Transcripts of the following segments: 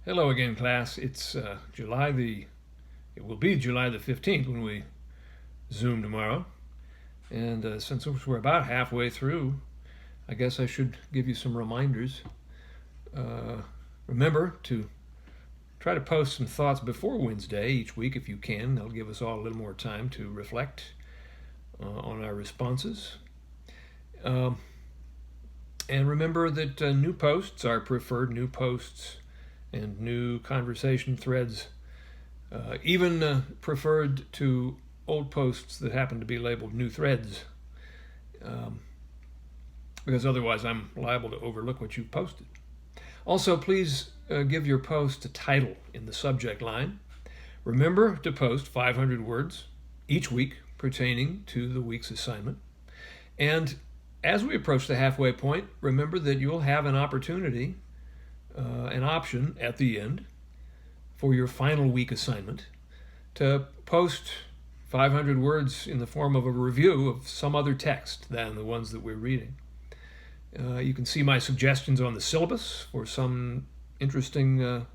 Hello again, class. It will be July the 15th when we Zoom tomorrow. And since we're about halfway through, I guess I should give you some reminders. Remember to try to post some thoughts before Wednesday each week if you can. That'll give us all a little more time to reflect on our responses. And remember that new posts are preferred, new posts and new conversation threads, even preferred to old posts that happen to be labeled new threads, because otherwise I'm liable to overlook what you've posted. Also, please give your post a title in the subject line. Remember to post 500 words each week pertaining to the week's assignment. And as we approach the halfway point, remember that you'll have an opportunity, an option at the end for your final week assignment to post 500 words in the form of a review of some other text than the ones that we're reading. You can see my suggestions on the syllabus for some interesting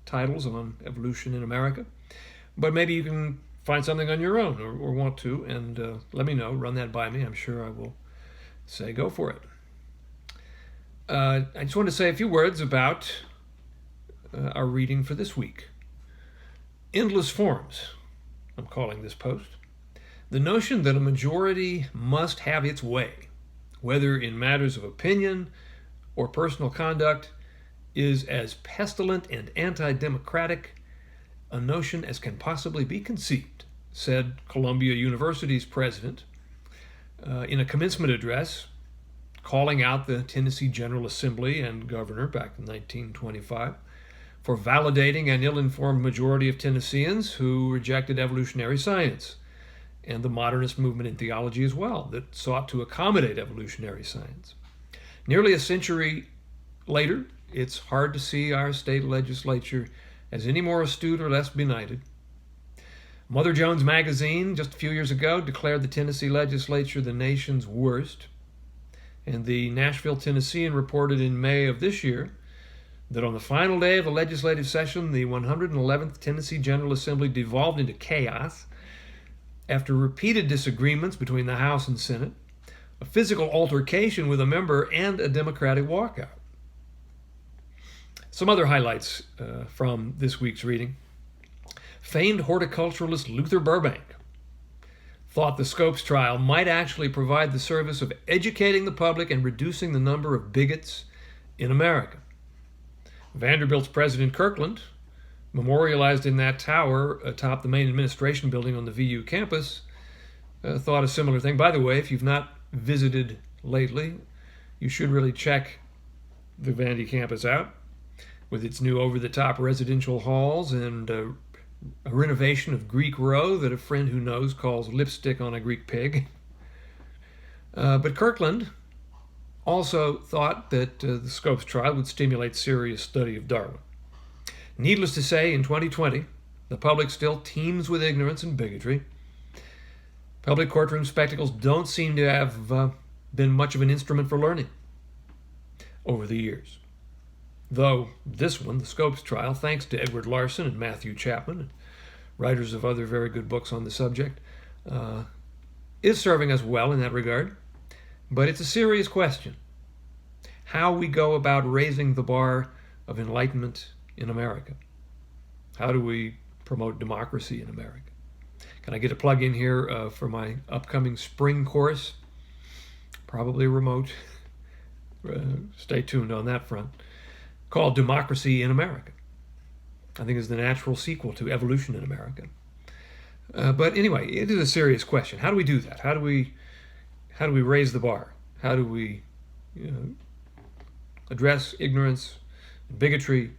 titles on evolution in America, but maybe you can find something on your own or want to, and let me know, run that by me. I'm sure I will say go for it. I just want to say a few words about our reading for this week. Endless forms, I'm calling this post. The notion that a majority must have its way, whether in matters of opinion or personal conduct, is as pestilent and anti-democratic a notion as can possibly be conceived, said Columbia University's president in a commencement address calling out the Tennessee General Assembly and governor back in 1925 for validating an ill-informed majority of Tennesseans who rejected evolutionary science and the modernist movement in theology as well that sought to accommodate evolutionary science. Nearly a century later, it's hard to see our state legislature as any more astute or less benighted. Mother Jones magazine just a few years ago declared the Tennessee legislature the nation's worst. And the Nashville Tennessean reported in May of this year that on the final day of the legislative session, the 111th Tennessee General Assembly devolved into chaos after repeated disagreements between the House and Senate, a physical altercation with a member, and a Democratic walkout. Some other highlights from this week's reading. Famed horticulturalist Luther Burbank thought the Scopes trial might actually provide the service of educating the public and reducing the number of bigots in America. Vanderbilt's President Kirkland, memorialized in that tower atop the main administration building on the VU campus, thought a similar thing. By the way, if you've not visited lately, you should really check the Vandy campus out with its new over-the-top residential halls and a renovation of Greek Row that a friend who knows calls lipstick on a Greek pig. But Kirkland also thought that the Scopes trial would stimulate serious study of Darwin. Needless to say, in 2020, the public still teems with ignorance and bigotry. Public courtroom spectacles don't seem to have been much of an instrument for learning over the years. Though this one, the Scopes trial, thanks to Edward Larson and Matthew Chapman, and writers of other very good books on the subject, is serving us well in that regard. But it's a serious question. How we go about raising the bar of enlightenment in America. How do we promote democracy in America? Can I get a plug in here for my upcoming spring course? Probably remote. Stay tuned on that front. Called Democracy in America. I think it's the natural sequel to Evolution in America. But anyway, it is a serious question. How do we do that? How do we raise the bar? How do we address ignorance and bigotry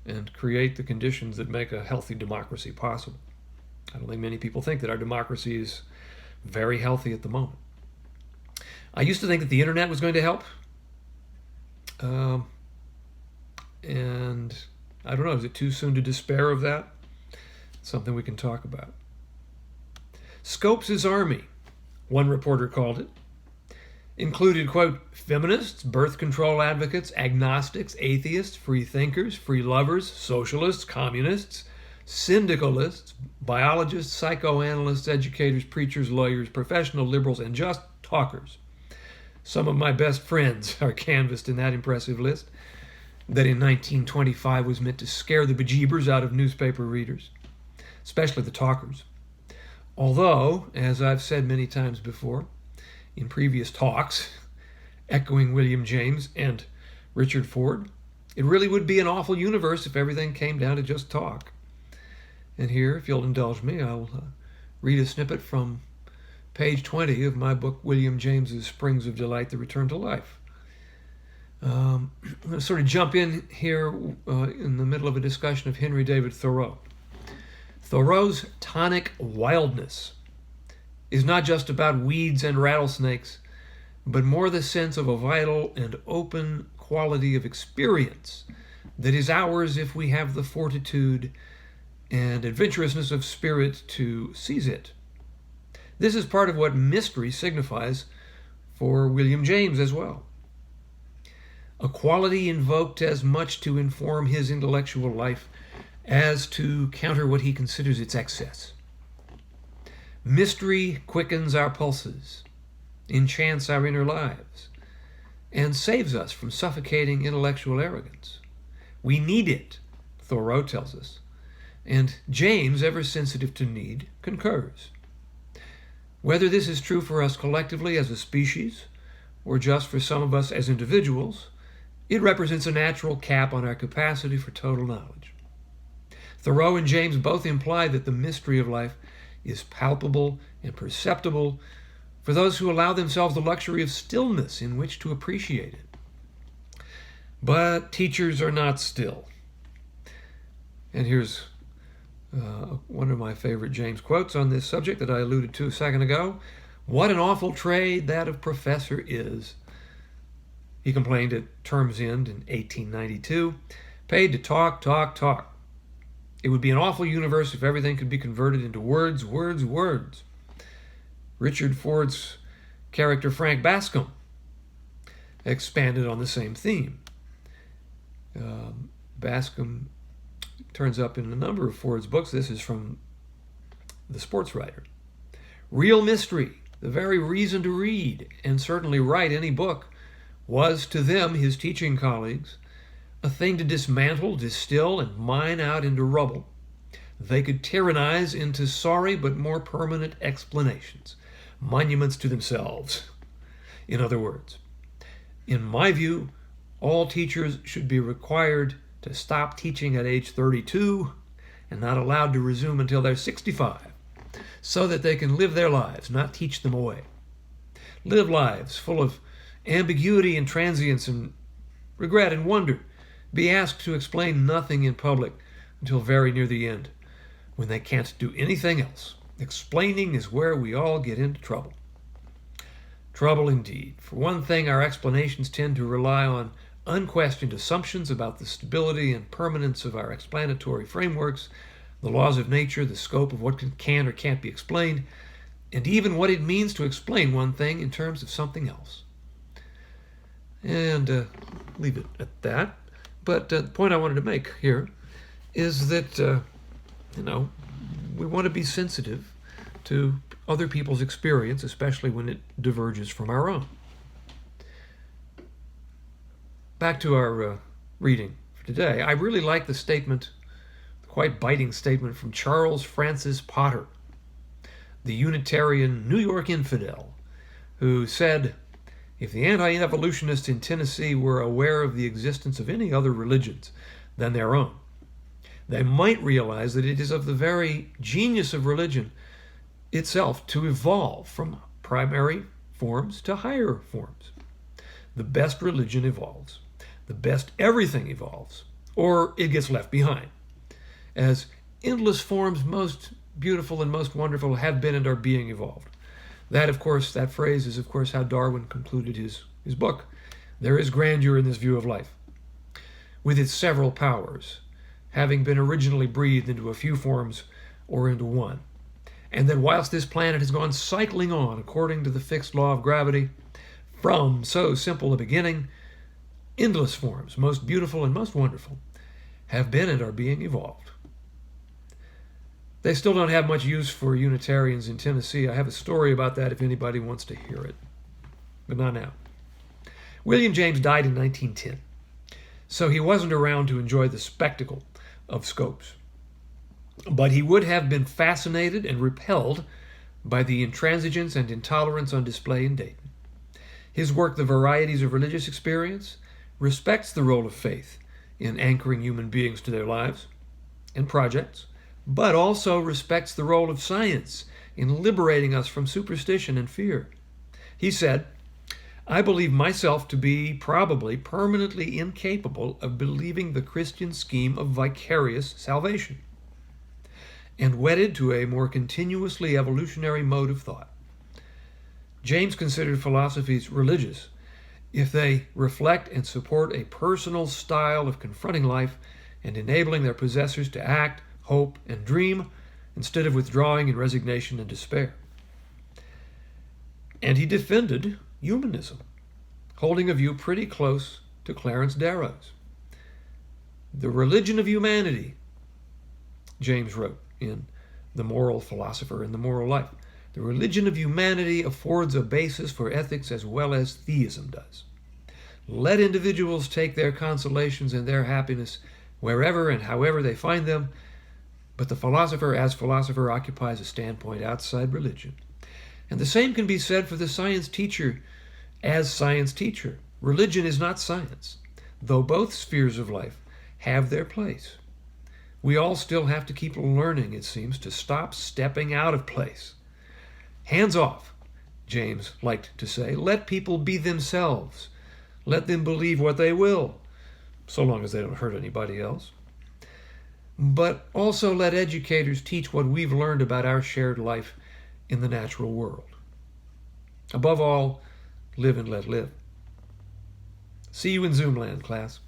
and create the conditions that make a healthy democracy possible? I don't think many people think that our democracy is very healthy at the moment. I used to think that the internet was going to help. And I don't know, is it too soon to despair of that? It's something we can talk about. Scopes' army, one reporter called it. included, quote, feminists, birth control advocates, agnostics, atheists, free thinkers, free lovers, socialists, communists, syndicalists, biologists, psychoanalysts, educators, preachers, lawyers, professional liberals, and just talkers. Some of my best friends are canvassed in that impressive list that in 1925 was meant to scare the bejeebers out of newspaper readers, especially the talkers. Although, as I've said many times before, in previous talks, echoing William James and Richard Ford, it really would be an awful universe if everything came down to just talk. And here, if you'll indulge me, I'll read a snippet from page 20 of my book, William James's Springs of Delight, The Return to Life. I'm going to sort of jump in here in the middle of a discussion of Henry David Thoreau. Thoreau's tonic wildness is not just about weeds and rattlesnakes, but more the sense of a vital and open quality of experience that is ours if we have the fortitude and adventurousness of spirit to seize it. This is part of what mystery signifies for William James as well. A quality invoked as much to inform his intellectual life as to counter what he considers its excess. Mystery quickens our pulses, enchants our inner lives, and saves us from suffocating intellectual arrogance. We need it, Thoreau tells us, and James, ever sensitive to need, concurs. Whether this is true for us collectively as a species, or just for some of us as individuals, it represents a natural cap on our capacity for total knowledge. Thoreau and James both imply that the mystery of life is palpable and perceptible for those who allow themselves the luxury of stillness in which to appreciate it. But teachers are not still. And here's one of my favorite James quotes on this subject that I alluded to a second ago. "What an awful trade that of professor is," he complained at term's end in 1892, "paid to talk, talk, talk. It would be an awful universe if everything could be converted into words, words, words." Richard Ford's character Frank Bascom expanded on the same theme. Bascom turns up in a number of Ford's books. This is from The Sports Writer. "Real mystery, the very reason to read and certainly write any book, was to them, his teaching colleagues, a thing to dismantle, distill, and mine out into rubble. They could tyrannize into sorry but more permanent explanations, monuments to themselves. In other words, in my view, all teachers should be required to stop teaching at age 32 and not allowed to resume until they're 65, so that they can live their lives, not teach them away. Live lives full of ambiguity and transience and regret and wonder. Be asked to explain nothing in public until very near the end, when they can't do anything else. Explaining is where we all get into trouble." Trouble indeed. For one thing, our explanations tend to rely on unquestioned assumptions about the stability and permanence of our explanatory frameworks, the laws of nature, the scope of what can or can't be explained, and even what it means to explain one thing in terms of something else. And leave it at that. But the point I wanted to make here is that, we want to be sensitive to other people's experience, especially when it diverges from our own. Back to our reading for today. I really like the statement, the quite biting statement from Charles Francis Potter, the Unitarian New York infidel, who said, "If the anti-evolutionists in Tennessee were aware of the existence of any other religions than their own, they might realize that it is of the very genius of religion itself to evolve from primary forms to higher forms. The best religion evolves. The best everything evolves, or it gets left behind, as endless forms most beautiful and most wonderful have been and are being evolved." That phrase is, of course, how Darwin concluded his book. There is grandeur in this view of life, with its several powers, having been originally breathed into a few forms or into one. And that whilst this planet has gone cycling on according to the fixed law of gravity, From so simple a beginning, endless forms, most beautiful and most wonderful, have been and are being evolved. They still don't have much use for Unitarians in Tennessee. I have a story about that if anybody wants to hear it, but not now. William James died in 1910, so he wasn't around to enjoy the spectacle of scopes. But he would have been fascinated and repelled by the intransigence and intolerance on display in Dayton. His work, The Varieties of Religious Experience, respects the role of faith in anchoring human beings to their lives and projects, but also respects the role of science in liberating us from superstition and fear. He said, "I believe myself to be probably permanently incapable of believing the Christian scheme of vicarious salvation, and wedded to a more continuously evolutionary mode of thought." James considered philosophies religious if they reflect and support a personal style of confronting life and enabling their possessors to act, hope, and dream instead of withdrawing in resignation and despair. And he defended humanism, holding a view pretty close to Clarence Darrow's. "The religion of humanity," James wrote in The Moral Philosopher and the Moral Life, "the religion of humanity affords a basis for ethics as well as theism does. Let individuals take their consolations and their happiness wherever and however they find them, but the philosopher as philosopher occupies a standpoint outside religion. And the same can be said for the science teacher as science teacher. Religion is not science, though both spheres of life have their place. We all still have to keep learning, it seems, to stop stepping out of place. Hands off," James liked to say. "Let people be themselves. Let them believe what they will, so long as they don't hurt anybody else. But also let educators teach what we've learned about our shared life in the natural world. Above all, live and let live." See you in Zoomland, class.